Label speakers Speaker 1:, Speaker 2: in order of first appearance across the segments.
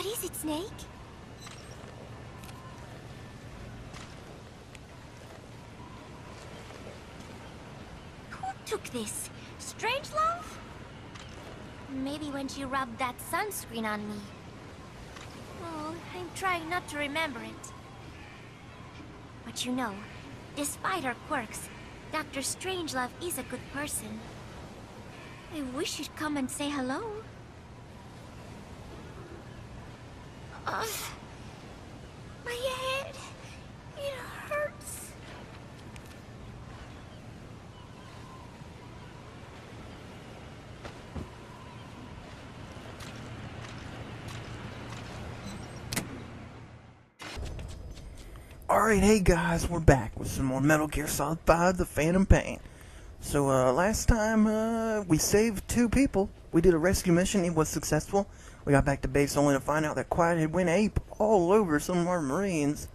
Speaker 1: What is it, Snake? Who took this? Strangelove? Maybe when she rubbed that sunscreen on me. Oh, I'm trying not to remember it. But you know, despite her quirks, Dr. Strangelove is a good person. I wish you'd come and say hello. Ugh. My head. It hurts.
Speaker 2: Alright, hey guys, we're back with some more Metal Gear Solid 5, The Phantom Pain. So, last time, we saved 2 people. We did a rescue mission, it was successful. We got back to base only to find out that Quiet had went ape all over some of our Marines.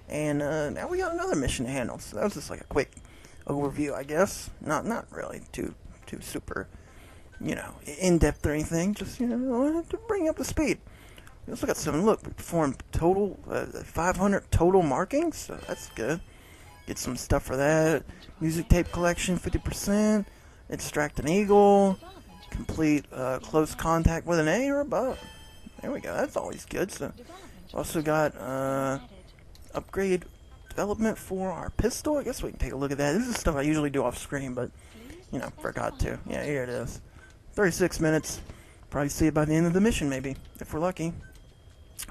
Speaker 2: And, now we got another mission to handle. So that was just like a quick overview, I guess. Not really too super, in-depth or anything. Just, to bring up the speed. We also got some, look, we performed total, 500 total markings, so that's good. Get some stuff for that. Music tape collection, 50%. Extract an eagle. Complete close contact with an A or above. There we go, that's always good. So, also got upgrade development for our pistol. I guess we can take a look at that. This is stuff I usually do off screen, but, forgot to. Yeah, here it is. 36 minutes. Probably see it by the end of the mission, maybe, if we're lucky.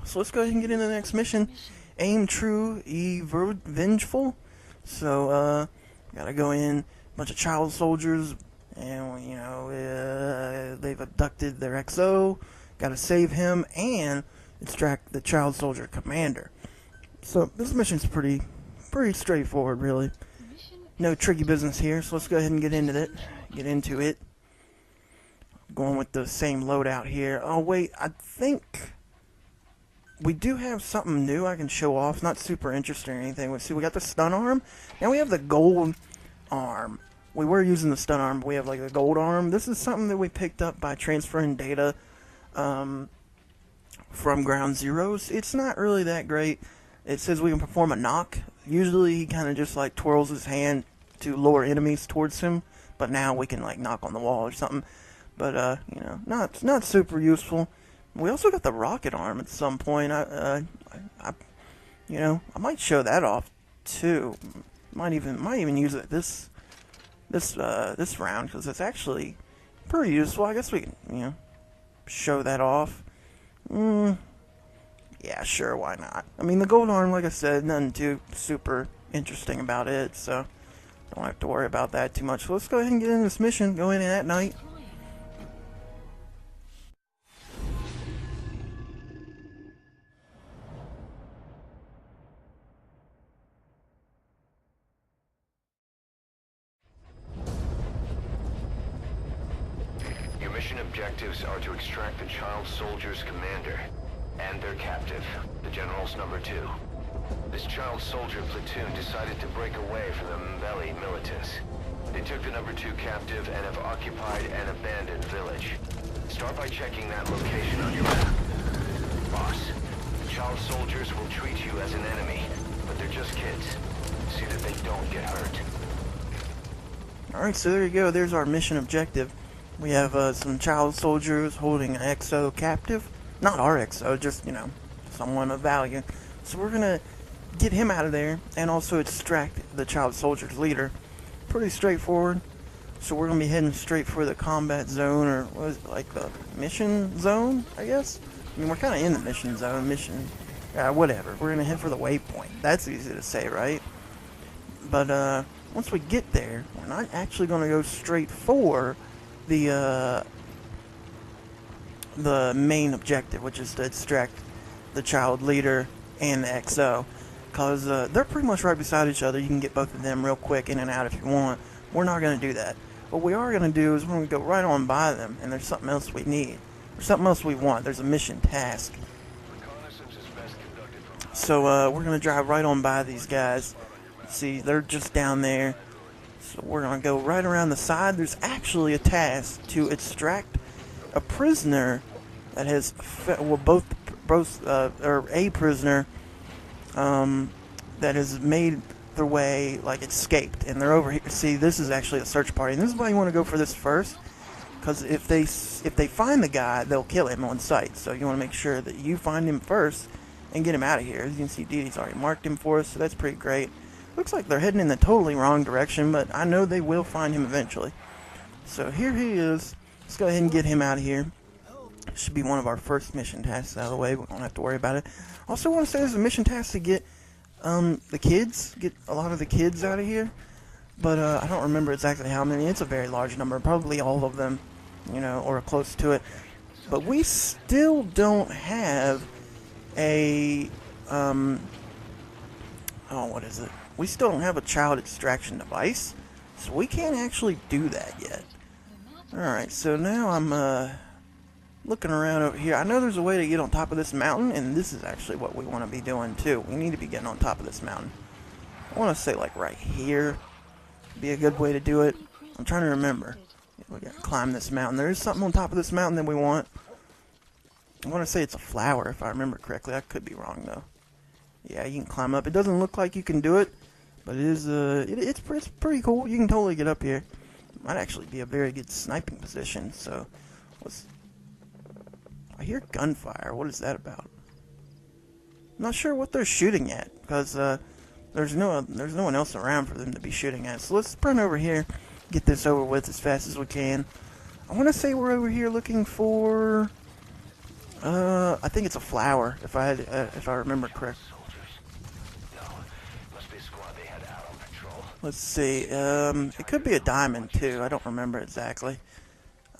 Speaker 2: So let's go ahead and get into the next mission. Aim true, vengeful. So, gotta go in, bunch of child soldiers, and, they've abducted their XO. Gotta save him and extract the child soldier commander. So, this mission's pretty straightforward, really. No tricky business here, so let's go ahead and get into it. Going with the same loadout here. Oh, wait, I think we do have something new I can show off. Not super interesting or anything. Let's see, we got the stun arm. Now we have the gold arm. We were using the stun arm, but we have like a gold arm. This is something that we picked up by transferring data from Ground Zeroes. It's not really that great. It says we can perform a knock. Usually he kind of just like twirls his hand to lure enemies towards him. But now we can like knock on the wall or something. But, not super useful. We also got the rocket arm at some point. I might show that off too. Might even use it this round because it's actually pretty useful. I guess we can, show that off. Yeah, sure, why not? I mean, the gold arm, like I said, nothing too super interesting about it, so don't have to worry about that too much. So let's go ahead and get into this mission. Go in at night.
Speaker 3: Mission objectives are to extract the child soldier's commander and their captive, the General's #2. This child soldier platoon decided to break away from the Mbeli militants. They took the #2 captive and have occupied an abandoned village. Start by checking that location on your map. Boss, the child soldiers will treat you as an enemy, but they're just kids. See that they don't get hurt.
Speaker 2: Alright, so there you go. There's our mission objective. We have some child soldiers holding an XO captive. Not our XO, just, someone of value. So we're going to get him out of there and also extract the child soldier's leader. Pretty straightforward. So we're going to be heading straight for the combat zone, or what is it, like the mission zone, I guess? I mean, we're kind of in the mission zone, whatever. We're going to head for the waypoint. That's easy to say, right? But once we get there, we're not actually going to go straight for the main objective, which is to extract the child leader and the XO, because they're pretty much right beside each other. You can get both of them real quick in and out if you want. We're not going to do that. What we are going to do is we're going to go right on by them, and there's something else we need. There's something else we want. There's a mission task. So we're going to drive right on by these guys. See, they're just down there. So we're going to go right around the side. There's actually a task to extract a prisoner that has, both or a prisoner that has made their way, like, escaped, and they're over here. See, this is actually a search party, and this is why you want to go for this first, because if they find the guy, they'll kill him on sight. So you want to make sure that you find him first and get him out of here. As you can see, Dee Dee's already marked him for us, so that's pretty great. Looks like they're heading in the totally wrong direction, but I know they will find him eventually. So here he is. Let's go ahead and get him out of here. Should be one of our first mission tasks out of the way. We don't have to worry about it. Also want to say there's a mission task to get get a lot of the kids out of here. But I don't remember exactly how many. It's a very large number. Probably all of them, you know, or close to it. But we still don't have a, what is it? We still don't have a child extraction device. So we can't actually do that yet. Alright, so now I'm, looking around over here. I know there's a way to get on top of this mountain, and this is actually what we want to be doing too. We need to be getting on top of this mountain. I want to say like right here would be a good way to do it. I'm trying to remember. We got to climb this mountain. There is something on top of this mountain that we want. I want to say it's a flower if I remember correctly. I could be wrong though. Yeah, you can climb up. It doesn't look like you can do it, but it is it's pretty cool. You can totally get up here. Might actually be a very good sniping position. So I hear gunfire. What is that about? I'm not sure what they're shooting at, because there's no one else around for them to be shooting at. So let's run over here, get this over with as fast as we can. I want to say we're over here looking for, I think it's a flower, if I remember correct. Let's see. It could be a diamond too. I don't remember exactly.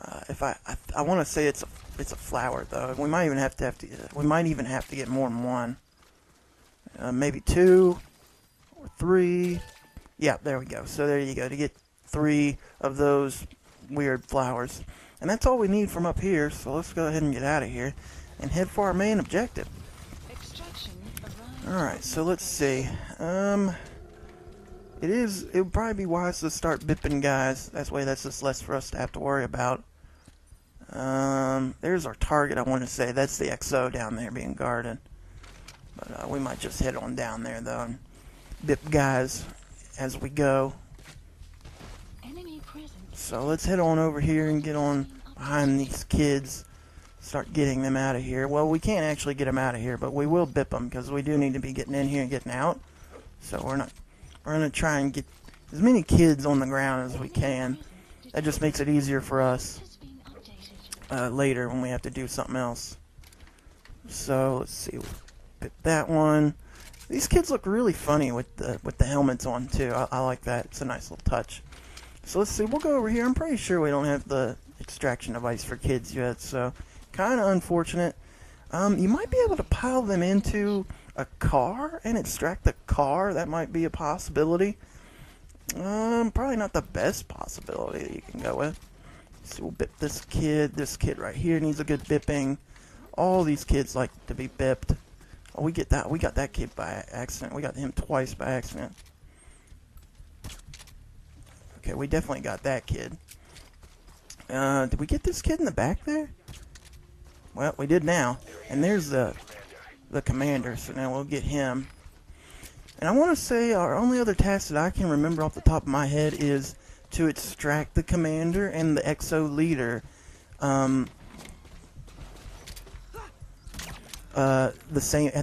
Speaker 2: I want to say it's a flower though. We might even have to get more than one. Maybe 2 or 3. Yeah, there we go. So there you go, to get 3 of those weird flowers. And that's all we need from up here. So let's go ahead and get out of here and head for our main objective. Alright, so let's see. It would probably be wise to start bipping guys. That way that's just less for us to have to worry about. There's our target, I want to say. That's the XO down there being guarded. But we might just head on down there, though, and bip guys as we go. So let's head on over here and get on behind these kids. Start getting them out of here. Well, we can't actually get them out of here, but we will bip them, because we do need to be getting in here and getting out. So we're going to try and get as many kids on the ground as we can. That just makes it easier for us later when we have to do something else. So let's see, pick that one. These kids look really funny with the helmets on too. I like that. It's a nice little touch. So let's see, we'll go over here. I'm pretty sure we don't have the extraction device for kids yet, so kind of unfortunate. You might be able to pile them into a car and extract the car. That might be a possibility. Probably not the best possibility that you can go with. So we'll bip this kid. This kid right here needs a good bipping. All these kids like to be bipped. Oh, we got that kid by accident. We got him twice by accident. Okay, we definitely got that kid. Did we get this kid in the back there? Well, we did now. And there's the commander, so now we'll get him. And I want to say our only other task that I can remember off the top of my head is to extract the commander and the XO leader at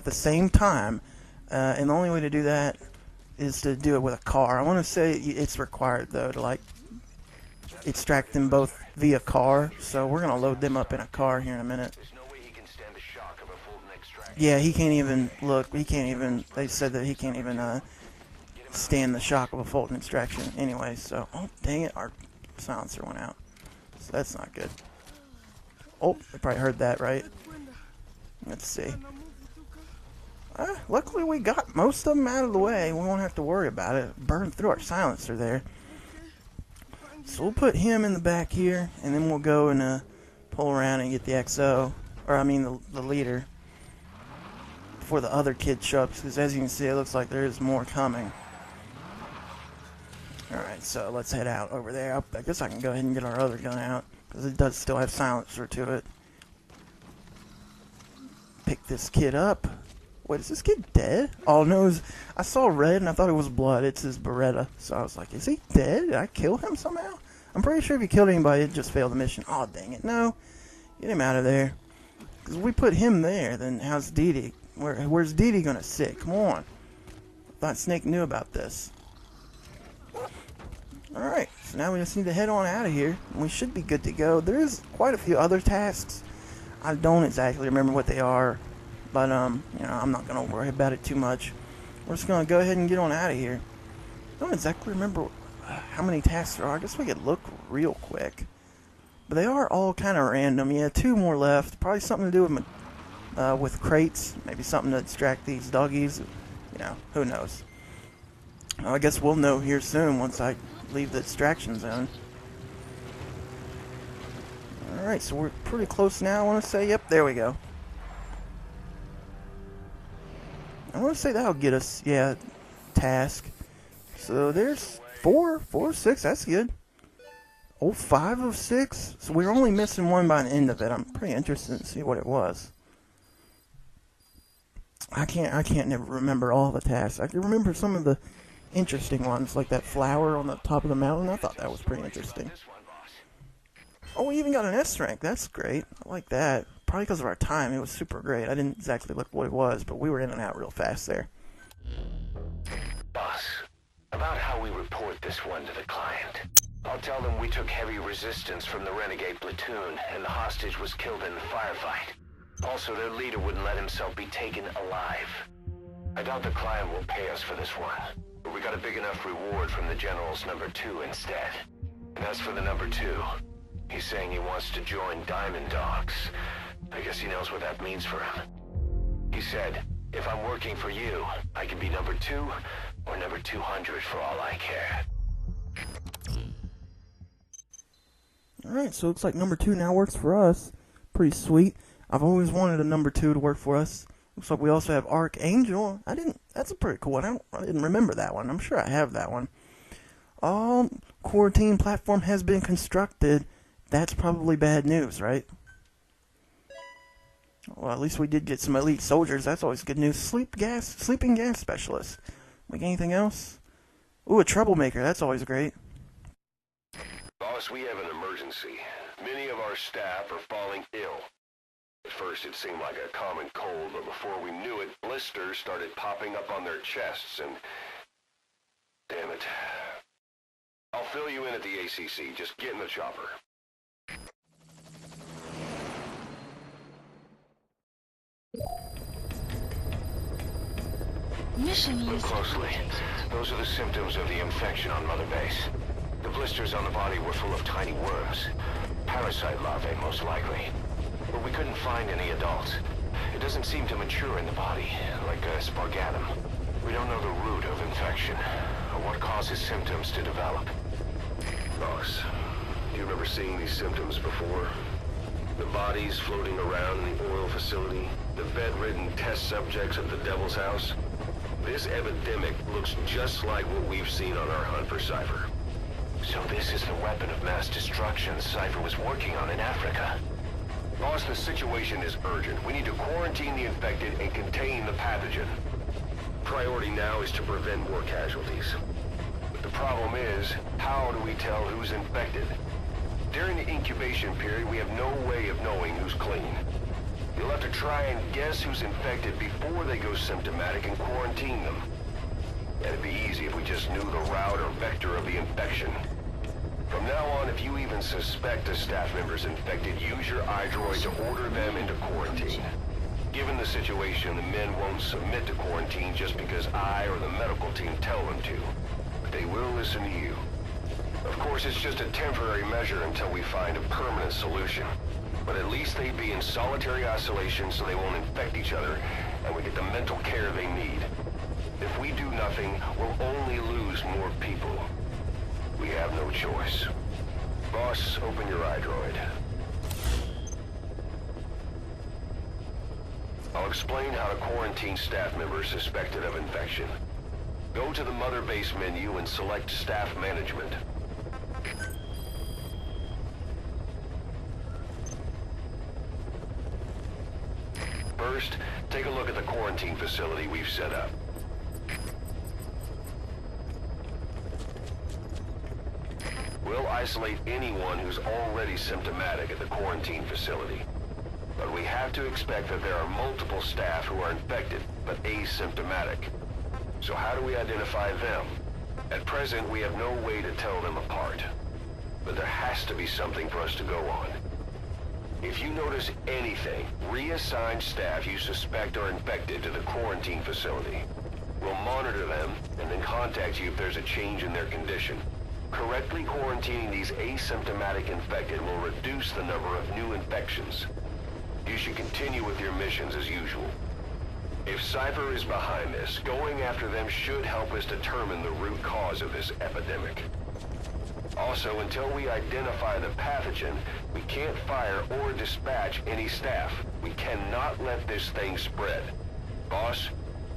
Speaker 2: the same time. And the only way to do that is to do it with a car. I want to say it's required though to like extract them both via car. So we're gonna load them up in a car here in a minute. Yeah, he can't even look. He can't even. They said that he can't even stand the shock of a Fulton extraction. Anyway, so oh dang it, our silencer went out. So that's not good. Oh, they probably heard that, right? Let's see. Luckily we got most of them out of the way. We won't have to worry about it. Burned through our silencer there. So we'll put him in the back here, and then we'll go and pull around and get the XO, or I mean the leader, before the other kid show up, because as you can see, it looks like there is more coming. Alright, so let's head out over there. I guess I can go ahead and get our other gun out, because it does still have silencer to it. Pick this kid up. Wait, is this kid dead? Oh no, I saw red and I thought it was blood. It's his Beretta. So I was like, is he dead? Did I kill him somehow? I'm pretty sure if he killed anybody, it just failed the mission. Oh, dang it. No. Get him out of there. Because if we put him there, then how's Dee Dee? Where's Dee Dee gonna sit? Come on. I thought Snake knew about this. Alright, so now we just need to head on out of here. And we should be good to go. There is quite a few other tasks. I don't exactly remember what they are. But, you know, I'm not going to worry about it too much. We're just going to go ahead and get on out of here. I don't exactly remember how many tasks there are. I guess we could look real quick. But they are all kind of random. Yeah, 2 more left. Probably something to do with crates. Maybe something to distract these doggies. You know, who knows. I guess we'll know here soon once I leave the distraction zone. Alright, so we're pretty close now. I want to say, yep, there we go. I want to say that'll get us, yeah, task. So there's 4 of 6, that's good. Oh, 5 of 6? So we're only missing one by the end of it. I'm pretty interested to see what it was. I can't never remember all the tasks. I can remember some of the interesting ones, like that flower on the top of the mountain. I thought that was pretty interesting. Oh, we even got an S rank. That's great. I like that. Probably because of our time. It was super great. I didn't exactly look what it was, but we were in and out real fast there.
Speaker 3: Boss, about how we report this one to the client. I'll tell them we took heavy resistance from the renegade platoon, and the hostage was killed in the firefight. Also, their leader wouldn't let himself be taken alive. I doubt the client will pay us for this one, but we got a big enough reward from the General's number 2 instead. And as for the number 2, he's saying he wants to join Diamond Dogs. I guess he knows what that means for him. He said, if I'm working for you, I can be number 2 or number 200 for all I care.
Speaker 2: Alright, so it looks like number 2 now works for us. Pretty sweet. I've always wanted a number 2 to work for us. Looks like we also have Archangel. That's a pretty cool one. I didn't remember that one. I'm sure I have that one. Quarantine platform has been constructed. That's probably bad news, right? Well, at least we did get some elite soldiers. That's always good news. Sleeping gas specialist. Like anything else? Ooh, a troublemaker. That's always great.
Speaker 3: Boss, we have an emergency. Many of our staff are falling ill. At first it seemed like a common cold, but before we knew it, blisters started popping up on their chests and... Damn it. I'll fill you in at the ACC. Just get in the chopper. Look closely. Those are the symptoms of the infection on Mother Base. The blisters on the body were full of tiny worms. Parasite larvae, most likely. But we couldn't find any adults. It doesn't seem to mature in the body, like a spargatum. We don't know the root of infection, or what causes symptoms to develop. Boss, do you remember seeing these symptoms before? The bodies floating around in the oil facility, the bedridden test subjects at the Devil's House. This epidemic looks just like what we've seen on our hunt for Cypher. So this is the weapon of mass destruction Cypher was working on in Africa. Boss, the situation is urgent. We need to quarantine the infected and contain the pathogen. Priority now is to prevent more casualties. But the problem is, how do we tell who's infected? During the incubation period, we have no way of knowing who's clean. You'll have to try and guess who's infected before they go symptomatic and quarantine them. And it'd be easy if we just knew the route or vector of the infection. From now on, if you even suspect a staff member's infected, use your iDroid to order them into quarantine. Given the situation, the men won't submit to quarantine just because I or the medical team tell them to. But they will listen to you. Of course, it's just a temporary measure until we find a permanent solution. But at least they'd be in solitary isolation so they won't infect each other, and we get the mental care they need. If we do nothing, we'll only lose more people. We have no choice. Boss, open your iDroid. I'll explain how to quarantine staff members suspected of infection. Go to the Mother Base menu and select Staff Management. First, take a look at the quarantine facility we've set up. We'll isolate anyone who's already symptomatic at the quarantine facility. But we have to expect that there are multiple staff who are infected, but asymptomatic. So how do we identify them? At present, we have no way to tell them apart. But there has to be something for us to go on. If you notice anything, reassign staff you suspect are infected to the quarantine facility. We'll monitor them, and then contact you if there's a change in their condition. Correctly quarantining these asymptomatic infected will reduce the number of new infections. You should continue with your missions as usual. If Cypher is behind this, going after them should help us determine the root cause of this epidemic. Also, until we identify the pathogen, we can't fire or dispatch any staff. We cannot let this thing spread. Boss,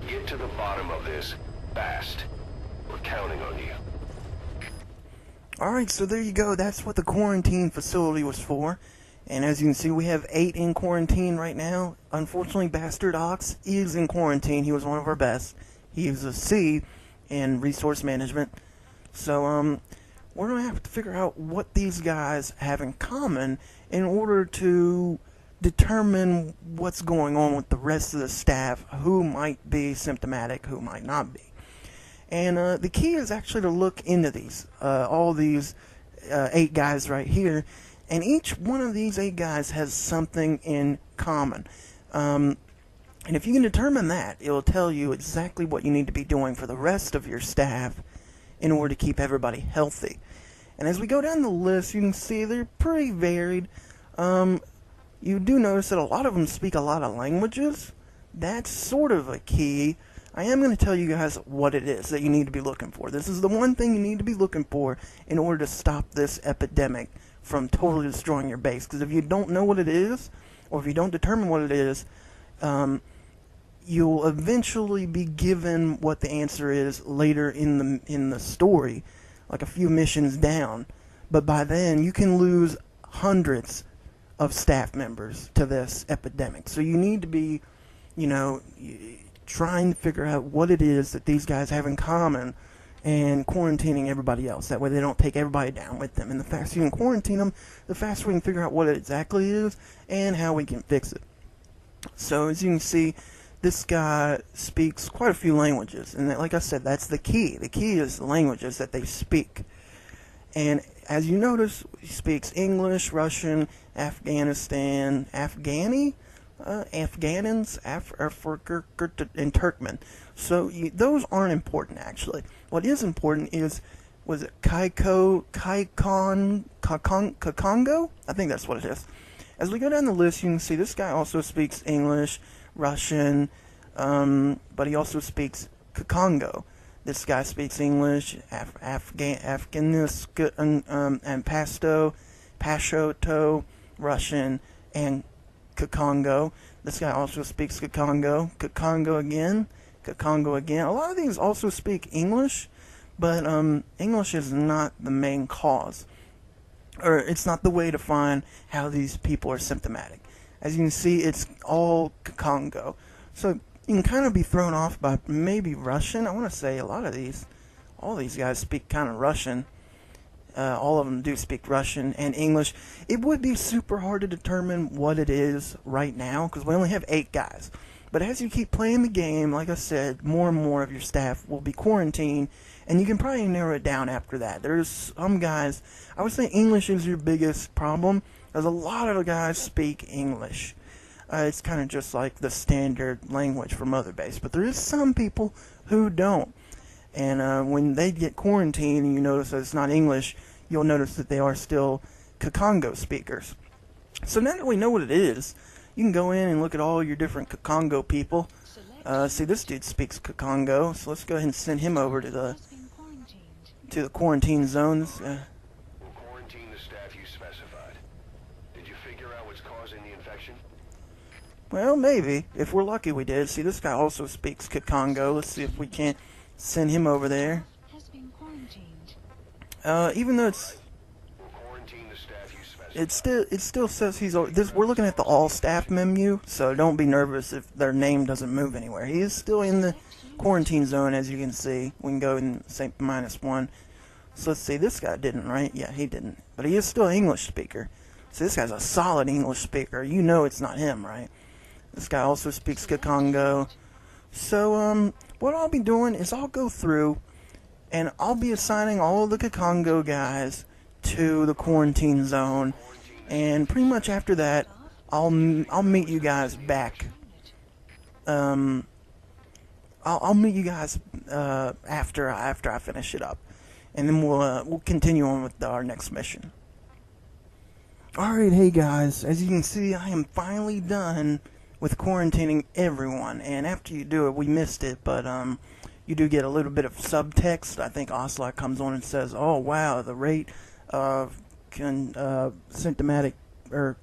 Speaker 3: get to the bottom of this fast. We're counting on you.
Speaker 2: Alright, so there you go. That's what the quarantine facility was for. And as you can see, we have 8 in quarantine right now. Unfortunately, Bastard Ox is in quarantine. He was one of our best. He is a C in resource management. So, we're going to have to figure out what these guys have in common in order to determine what's going on with the rest of the staff, who might be symptomatic, who might not be. And the key is actually to look into these, all these 8 guys right here. And each one of these 8 guys has something in common. And if you can determine that, it'll tell you exactly what you need to be doing for the rest of your staff in order to keep everybody healthy. And as we go down the list, you can see they're pretty varied. You do notice that a lot of them speak a lot of languages. That's sort of a key. I am going to tell you guys what it is that you need to be looking for. This is the one thing you need to be looking for in order to stop this epidemic from totally destroying your base. Because if you don't know what it is, or if you don't determine what it is, you'll eventually be given what the answer is later in the story, like a few missions down. But by then, you can lose hundreds of staff members to this epidemic. So you need to be, trying to figure out what it is that these guys have in common and quarantining everybody else. That way they don't take everybody down with them. And the faster you can quarantine them, the faster we can figure out what it exactly is and how we can fix it. So as you can see, this guy speaks quite a few languages. And like I said, that's the key. The key is the languages that they speak. And as you notice, he speaks English, Russian, Afghanistan, Afghani, Afghanans, and Turkmen. So those aren't important, actually. What is important is, was it Kakongo? I think that's what it is. As we go down the list, you can see this guy also speaks English, Russian, but he also speaks Kakongo. This guy speaks English, Afghanis, and Pashto, Russian, and Kakongo. This guy also speaks Kakongo. Kakongo again. A lot of these also speak English, but English is not the main cause. Or it's not the way to find how these people are symptomatic. As you can see, it's all Kakongo. So you can kind of be thrown off by maybe Russian. I want to say all these guys speak kind of Russian. All of them do speak Russian and English. It would be super hard to determine what it is right now because we only have 8 guys. But as you keep playing the game, like I said, more and more of your staff will be quarantined, and you can probably narrow it down after that. There's some guys, I would say English is your biggest problem, because a lot of the guys speak English. It's kind of just like the standard language for Mother Base, but there is some people who don't. And when they get quarantined and you notice that it's not English, you'll notice that they are still Kakongo speakers. So now that we know what it is, you can go in and look at all your different Kakongo people. See, this dude speaks Kakongo, so let's go ahead and send him over to the quarantine zones.
Speaker 3: We'll quarantine the staff you specified. Did you figure out what's causing the infection?
Speaker 2: Well, maybe. If we're lucky, we did. See, this guy also speaks Kakongo. Let's see if we can't send him over there. Even though it's it still says he's this. We're looking at the all staff menu, so don't be nervous if their name doesn't move anywhere. He is still in the quarantine zone, as you can see. We can go and say -1. So let's see, this guy didn't, right? Yeah, he didn't, but he is still an English speaker. So this guy's a solid English speaker. You know it's not him, right? This guy also speaks Kikongo. So what I'll be doing is I'll go through and I'll be assigning all of the Kikongo guys to the quarantine zone, and pretty much after that, I'll meet you guys back. I'll meet you guys after I finish it up, and then we'll continue on with our next mission. All right, hey guys, as you can see, I am finally done with quarantining everyone, and after you do it, we missed it, but you do get a little bit of subtext. I think Ocelot comes on and says, "Oh wow, the rate of symptomatic, or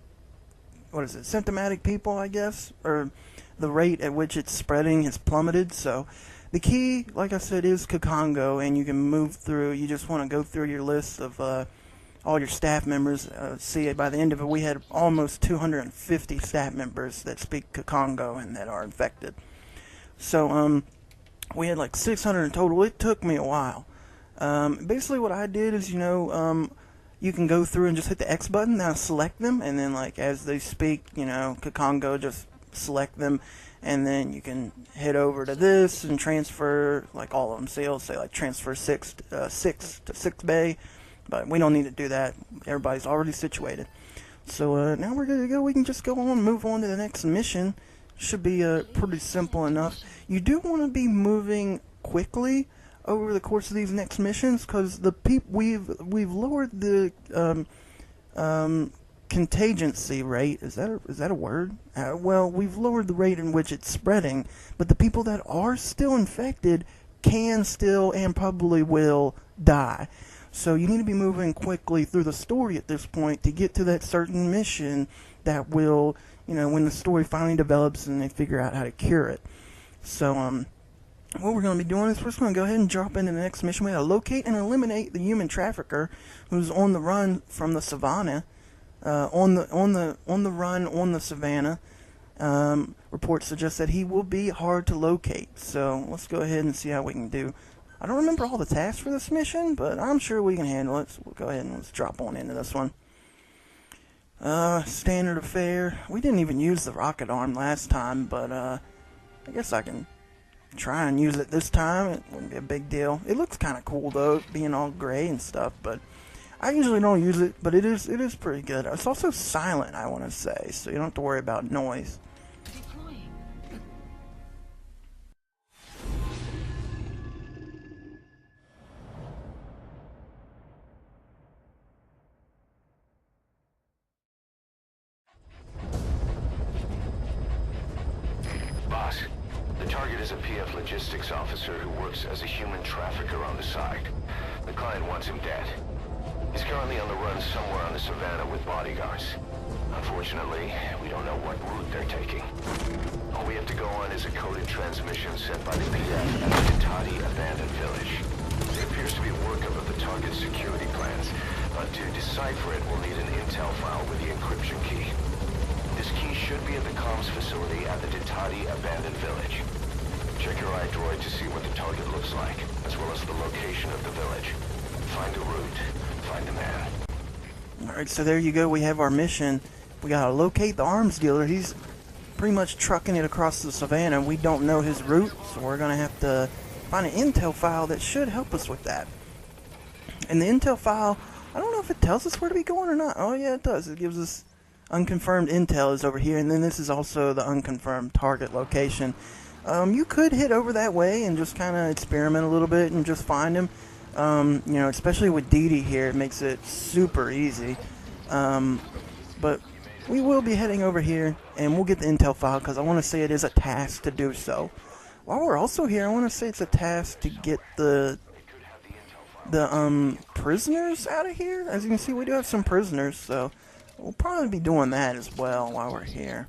Speaker 2: what is it, symptomatic people, I guess, or the rate at which it's spreading has plummeted." So the key, like I said, is Kikongo, and you can move through. You just want to go through your list of all your staff members. See, by the end of it, we had almost 250 staff members that speak Kikongo and that are infected. So we had like 600 in total. It took me a while. Basically what I did is, you can go through and just hit the X button, now select them, and then like as they speak, Kikongo, just select them, and then you can head over to this and transfer like all of them. So you'll say like transfer 6 to 6 bay, but we don't need to do that. Everybody's already situated. So now we're good to go. We can just go on, move on to the next mission. Should be pretty simple enough. You do want to be moving quickly over the course of these next missions, because the we've lowered the contingency rate. Is that a word? Well, we've lowered the rate in which it's spreading, but the people that are still infected can still and probably will die. So you need to be moving quickly through the story at this point to get to that certain mission that will, when the story finally develops and they figure out how to cure it. So, what we're going to be doing is we're just going to go ahead and drop into the next mission. We got to locate and eliminate the human trafficker who's on the run from the savannah. On the run on the savannah. Reports suggest that he will be hard to locate. So let's go ahead and see how we can do. I don't remember all the tasks for this mission, but I'm sure we can handle it. So we'll go ahead and let's drop on into this one. Standard affair. We didn't even use the rocket arm last time, but I guess I can try and use it this time. It wouldn't be a big deal. It looks kind of cool though, being all gray and stuff, but I usually don't use it, but it is pretty good. It's also silent, I want to say, so you don't have to worry about noise.
Speaker 3: Boss, the target is a PF logistics officer who works as a human trafficker on the side. The client wants him dead. He's currently on the run somewhere on the savannah with bodyguards. Unfortunately, we don't know what route they're taking. All we have to go on is a coded transmission sent by the PF at the Ditati abandoned village. It appears to be a workup of the target's security plans, but to decipher it, we'll need an intel file with the encryption key. This key should be at the comms facility at the Ditati abandoned village. Check your iDroid to see what the target looks like, as well as the location of the village. Find a route. Find the man.
Speaker 2: Alright, so there you go. We have our mission. We gotta locate the arms dealer. He's pretty much trucking it across the savannah. We don't know his route, so we're gonna have to find an intel file that should help us with that. And the intel file, I don't know if it tells us where to be going or not. Oh yeah, it does. It gives us unconfirmed intel is over here, and then this is also the unconfirmed target location. You could hit over that way and just kind of experiment a little bit and just find him. Especially with Dee Dee here, it makes it super easy. But we will be heading over here, and we'll get the intel file, because I want to say it is a task to do so. While we're also here, I want to say it's a task to get the prisoners out of here. As you can see, we do have some prisoners, so we'll probably be doing that as well while we're here.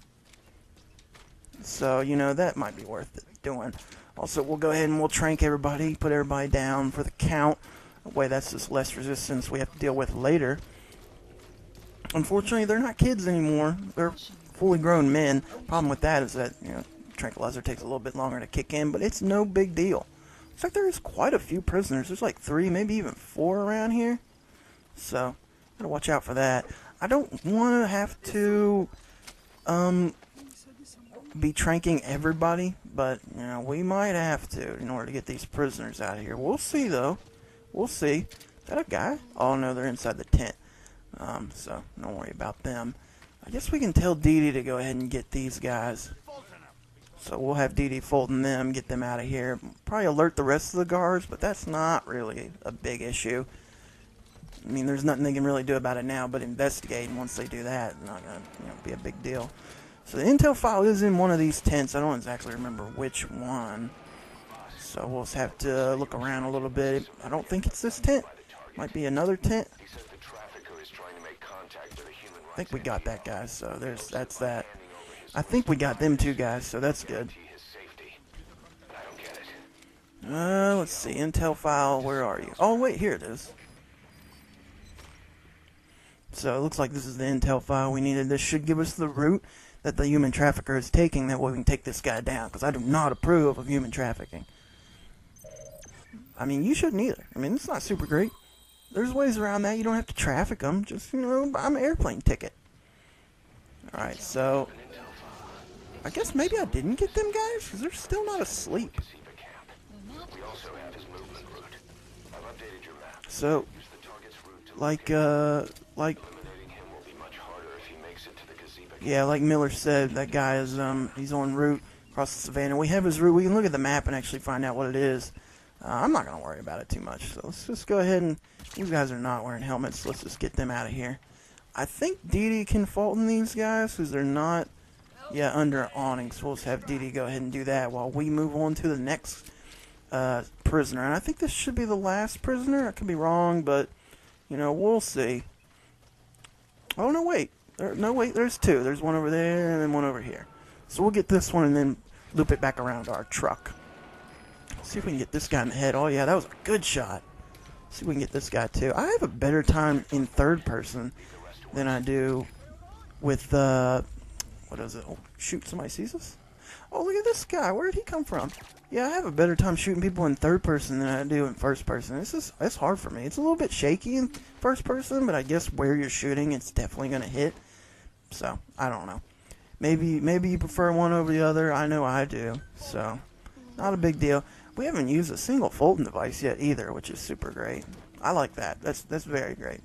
Speaker 2: So, that might be worth it doing. Also, we'll go ahead and we'll trank everybody, put everybody down for the count. That way, that's just less resistance we have to deal with later. Unfortunately, they're not kids anymore. They're fully grown men. Problem with that is that, tranquilizer takes a little bit longer to kick in, but it's no big deal. Looks like there's quite a few prisoners. There's like 3, maybe even 4 around here. So, gotta watch out for that. I don't want to have to, be tranking everybody, but, we might have to in order to get these prisoners out of here. We'll see, though. We'll see. Is that a guy? Oh, no, they're inside the tent. So, don't worry about them. I guess we can tell Dee Dee to go ahead and get these guys. So, we'll have Dee Dee folding them, get them out of here. Probably alert the rest of the guards, but that's not really a big issue. I mean, there's nothing they can really do about it now, but investigate, and once they do that, it's not going to be a big deal. So the intel file is in one of these tents. I don't exactly remember which one. So we'll just have to look around a little bit. I don't think it's this tent. Might be another tent. I think we got that, guys. So that's that. I think we got them too, guys. So that's good. Let's see. Intel file. Where are you? Oh, wait. Here it is. So it looks like this is the intel file we needed. This should give us the route that the human trafficker is taking, that way we can take this guy down, because I do not approve of human trafficking. I mean, you shouldn't either. I mean, it's not super great. There's ways around that. You don't have to traffic them. Just, buy an airplane ticket. Alright, so I guess maybe I didn't get them guys, because they're still not asleep. So, yeah, like Miller said, that guy is, he's en route across the savannah. We have his route. We can look at the map and actually find out what it is. I'm not going to worry about it too much. So let's just go ahead and, these guys are not wearing helmets. Let's just get them out of here. I think Dee Dee can Fulton these guys, because they're not, under an awning. So we'll just have Dee Dee go ahead and do that while we move on to the next prisoner. And I think this should be the last prisoner. I could be wrong, but, we'll see. Oh, no, wait. No, wait, there's 2. There's one over there and then one over here. So we'll get this one and then loop it back around to our truck. See if we can get this guy in the head. Oh, yeah, that was a good shot. See if we can get this guy, too. I have a better time in third person than I do with, what is it? Oh, shoot, somebody sees us? Oh, look at this guy. Where did he come from? Yeah, I have a better time shooting people in third person than I do in first person. It's hard for me. It's a little bit shaky in first person, but I guess where you're shooting, it's definitely going to hit. So, I don't know. Maybe you prefer one over the other. I know I do. So, not a big deal. We haven't used a single Fulton device yet either, which is super great. I like that. That's very great.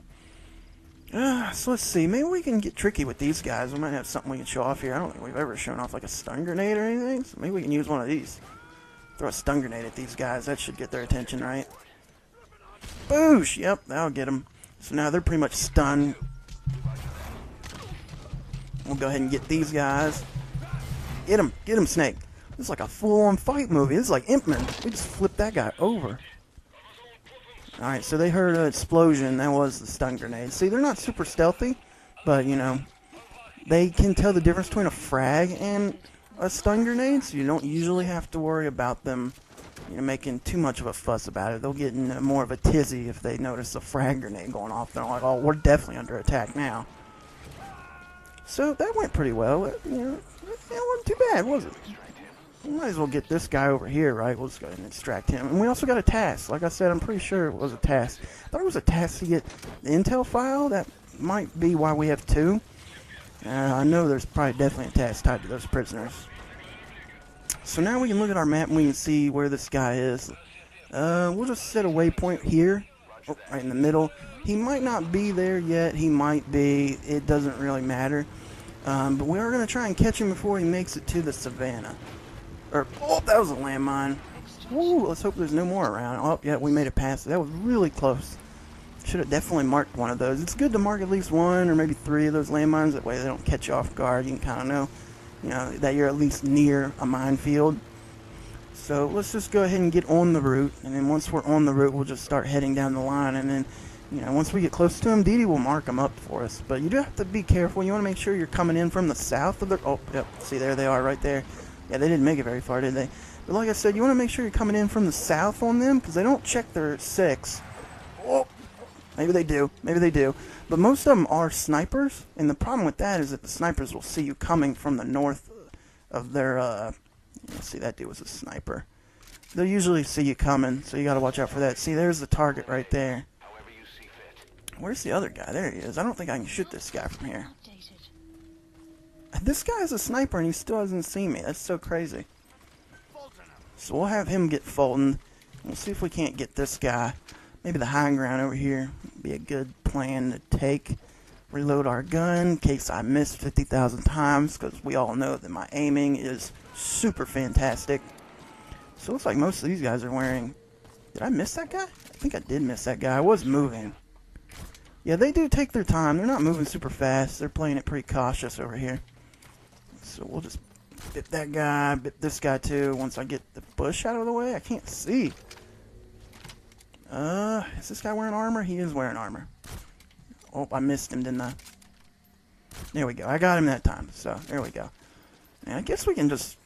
Speaker 2: So let's see. Maybe we can get tricky with these guys. We might have something we can show off here. I don't think we've ever shown off like a stun grenade or anything. So maybe we can use one of these. Throw a stun grenade at these guys. That should get their attention, right? Boosh! Yep, that'll get them. So now they're pretty much stunned. We'll go ahead and get these guys. Get him, Snake. This is like a full-on fight movie. This is like Ip Man. We just flipped that guy over. Alright, so they heard an explosion. That was the stun grenade. See, they're not super stealthy, but, they can tell the difference between a frag and a stun grenade, so you don't usually have to worry about them, making too much of a fuss about it. They'll get in more of a tizzy if they notice a frag grenade going off. They're like, oh, we're definitely under attack now. So that went pretty well. It wasn't too bad, was it? We might as well get this guy over here, right? We'll just go ahead and extract him. And we also got a task. Like I said, I'm pretty sure it was a task. I thought it was a task to get the intel file. That might be why we have 2. I know there's probably definitely a task tied to those prisoners. So now we can look at our map and we can see where this guy is. We'll just set a waypoint here, right in the middle. He might not be there yet. He might be. It doesn't really matter. But we are going to try and catch him before he makes it to the savannah. Oh, that was a landmine. Ooh, let's hope there's no more around. Oh, yeah, we made it past it. That was really close. Should have definitely marked one of those. It's good to mark at least 1 or maybe 3 of those landmines. That way they don't catch you off guard. You can kind of know, that you're at least near a minefield. So let's just go ahead and get on the route. And then once we're on the route, we'll just start heading down the line. And then, once we get close to him, Dee Dee will mark them up for us. But you do have to be careful. You want to make sure you're coming in from the south of the... Oh, yep. See, there they are right there. Yeah, they didn't make it very far, did they? But like I said, you want to make sure you're coming in from the south on them, because they don't check their 6. Oh, Maybe they do. Maybe they do. But most of them are snipers, and the problem with that is that the snipers will see you coming from the north of their, let's see, that dude was a sniper. They'll usually see you coming, so you gotta watch out for that. See, there's the target right there. Where's the other guy? There he is. I don't think I can shoot this guy from here. This guy's a sniper, and he still hasn't seen me. That's so crazy. So we'll have him get Fulton. We'll see if we can't get this guy. Maybe the high ground over here would be a good plan to take. Reload our gun in case I missed 50,000 times, because we all know that my aiming is super fantastic. So it looks like most of these guys are wearing... Did I miss that guy? I think I did miss that guy. I was moving. Yeah, they do take their time. They're not moving super fast. They're playing it pretty cautious over here. So we'll just bit that guy, bit this guy too. Once I get the bush out of the way, I can't see. Is this guy wearing armor? He is wearing armor. Oh, I missed him, didn't I? There we go. I got him that time. So, there we go. And I guess we can just...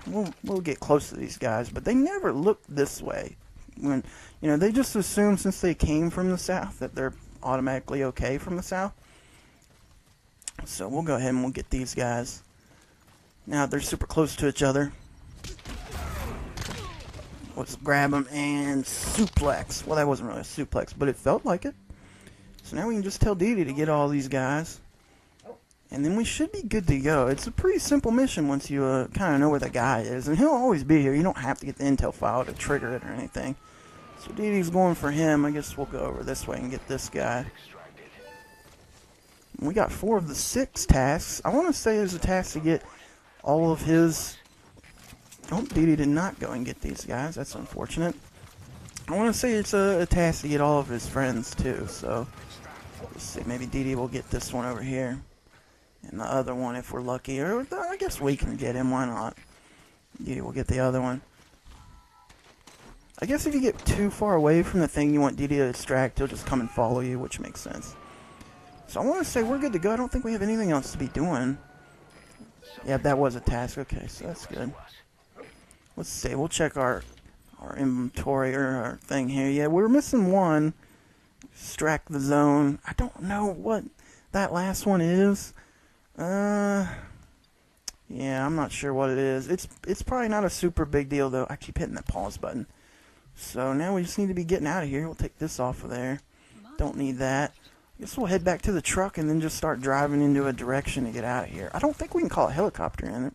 Speaker 2: we'll get close to these guys, but they never look this way. When, you know, they just assume since they came from the south that they're automatically okay from the south. So we'll go ahead and we'll get these guys. Now they're super close to each other. Let's grab them and suplex. Well, that wasn't really a suplex, but it felt like it. So now we can just tell Dee Dee to get all these guys. And then we should be good to go. It's a pretty simple mission once you kind of know where the guy is. And he'll always be here. You don't have to get the intel file to trigger it or anything. So Dee Dee's going for him. I guess we'll go over this way and get this guy. We got 4 of the 6 tasks. I want to say there's a task to get all of his... Oh, Dee Dee did not go and get these guys. That's unfortunate. I want to say it's a task to get all of his friends, too. So, let's see. Maybe Dee Dee will get this one over here. And the other one, if we're lucky. Or I guess we can get him. Why not? Dee Dee will get the other one. I guess if you get too far away from the thing you want Dee Dee to distract, he'll just come and follow you, which makes sense. So I want to say we're good to go. I don't think we have anything else to be doing. Yeah, that was a task. Okay, so that's good. Let's see. We'll check our inventory or our thing here. Yeah, we're missing one. Extract the zone. I don't know what that last one is. Yeah, I'm not sure what it is. It's probably not a super big deal, though. I keep hitting that pause button. So now we just need to be getting out of here. We'll take this off of there. Don't need that. I guess we'll head back to the truck and then just start driving into a direction to get out of here. I don't think we can call a helicopter in it.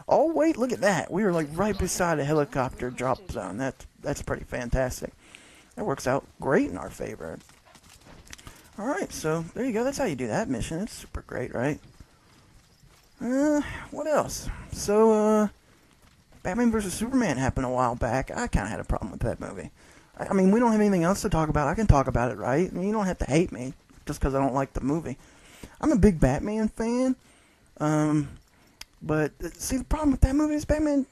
Speaker 2: Oh, wait, look at that. We were like right beside a helicopter drop zone. That's pretty fantastic. That works out great in our favor. Alright, so there you go. That's how you do that mission. It's super great, right? What else? So, Batman vs. Superman happened a while back. I kind of had a problem with that movie. I mean, we don't have anything else to talk about. I can talk about it, right? I mean, you don't have to hate me just because I don't like the movie. I'm a big Batman fan. But, see, the problem with that movie is Batman...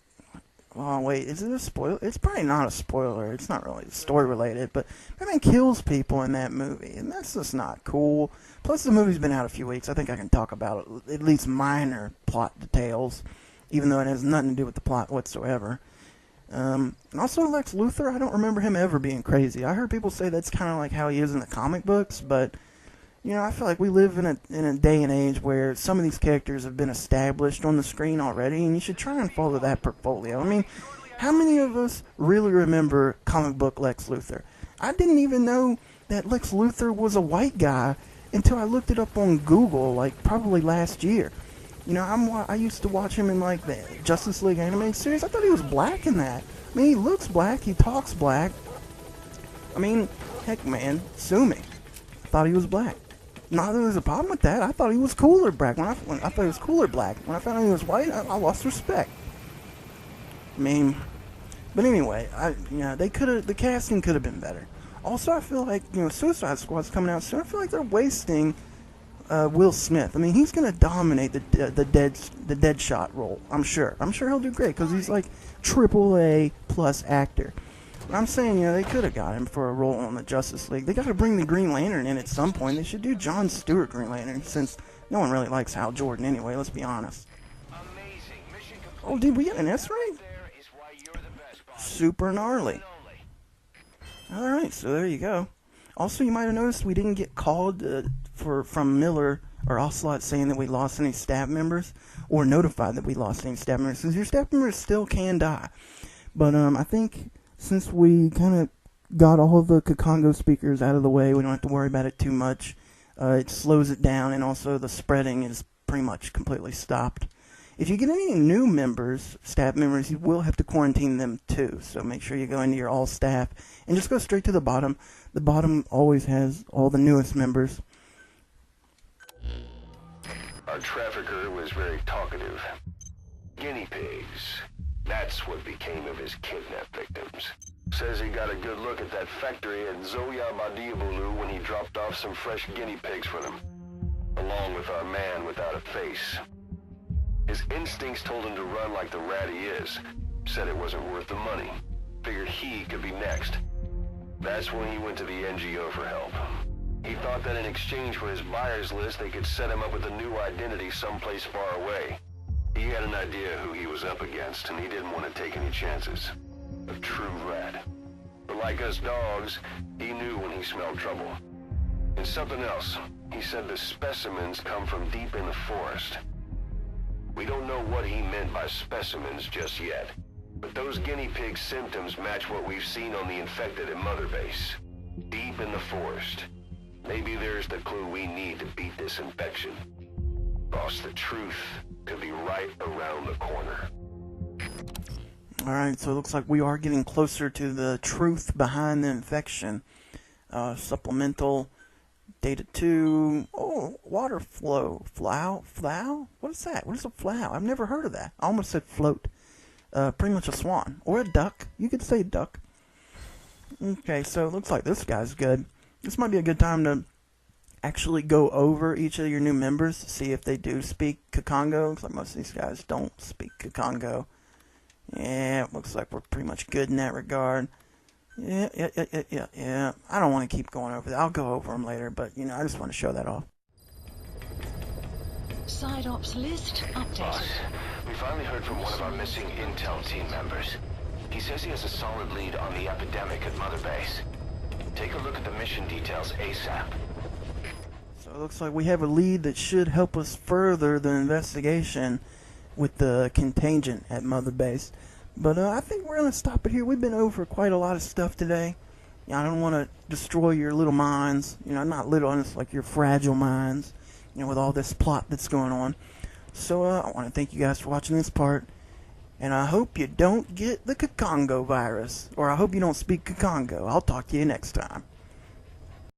Speaker 2: Oh, wait, is it a spoiler? It's probably not a spoiler. It's not really story-related, but Batman kills people in that movie, and that's just not cool. Plus, the movie's been out a few weeks. I think I can talk about it, at least minor plot details, even though it has nothing to do with the plot whatsoever. And also, Lex Luthor, I don't remember him ever being crazy. I heard people say that's kind of like how he is in the comic books, but... You know, I feel like we live in a day and age where some of these characters have been established on the screen already, and you should try and follow that portfolio. I mean, how many of us really remember comic book Lex Luthor? I didn't even know that Lex Luthor was a white guy until I looked it up on Google, like, probably last year. You know, I used to watch him in, like, the Justice League animated series. I thought he was black in that. I mean, he looks black, he talks black. I mean, heck, man, sue me. I thought he was black. Not that there's a problem with that. I thought he was cooler black. When I thought he was cooler black. When I found out he was white, I lost respect. I mean, but anyway, the casting could have been better. Also, I feel like, you know, Suicide Squad's coming out soon. I feel like they're wasting Will Smith. I mean, he's gonna dominate the Deadshot role. I'm sure he'll do great because he's like AAA plus actor. I'm saying, you know, they could have got him for a role on the Justice League. They got to bring the Green Lantern in at some point. They should do Jon Stewart Green Lantern, since no one really likes Hal Jordan anyway, let's be honest. Oh, did we get an S-rank? Super gnarly. Alright, so there you go. Also, you might have noticed we didn't get called from Miller or Ocelot saying that we lost any staff members, or notified that we lost any staff members, because your staff members still can die. But I think since we kind of got all the Kakongo speakers out of the way, we don't have to worry about it too much. It slows it down, and also the spreading is pretty much completely stopped. If you get any new members, staff members, you will have to quarantine them too. So make sure you go into your all staff and just go straight to the bottom. The bottom always has all the newest members.
Speaker 3: Our trafficker was very talkative. Guinea pigs. That's what became of his kidnapped victims. Says he got a good look at that factory at Zoya Badiabulu when he dropped off some fresh guinea pigs for them, along with our man without a face. His instincts told him to run like the rat he is. Said it wasn't worth the money. Figured he could be next. That's when he went to the NGO for help. He thought that in exchange for his buyer's list, they could set him up with a new identity someplace far away. He had an idea who he was up against, and he didn't want to take any chances. A true rat. But like us dogs, he knew when he smelled trouble. And something else. He said the specimens come from deep in the forest. We don't know what he meant by specimens just yet, but those guinea pig symptoms match what we've seen on the infected at Mother Base. Deep in the forest. Maybe there's the clue we need to beat this infection. Boss, the truth could be right around the corner.
Speaker 2: Alright, so it looks like we are getting closer to the truth behind the infection. Supplemental Data 2. Oh, water flow. Flow? What is that? What is a flow? I've never heard of that. I almost said float. Pretty much a swan. Or a duck. You could say duck. Okay, so it looks like this guy's good. This might be a good time to actually go over each of your new members to see if they do speak Kakongo. Looks like most of these guys don't speak Kakongo. Yeah, it looks like we're pretty much good in that regard. Yeah. I don't want to keep going over that. I'll go over them later, but, I just want to show that off.
Speaker 4: Side ops list updated.
Speaker 3: Boss, we finally heard from one of our missing intel team members. He says he has a solid lead on the epidemic at Mother Base. Take a look at the mission details ASAP.
Speaker 2: So it looks like we have a lead that should help us further the investigation with the contingent at Mother Base. But I think we're going to stop it here. We've been over quite a lot of stuff today. I don't want to destroy your little minds. Not little, it's like your fragile minds, with all this plot that's going on. So I want to thank you guys for watching this part. And I hope you don't get the Kakongo virus. Or I hope you don't speak Kakongo. I'll talk to you next time.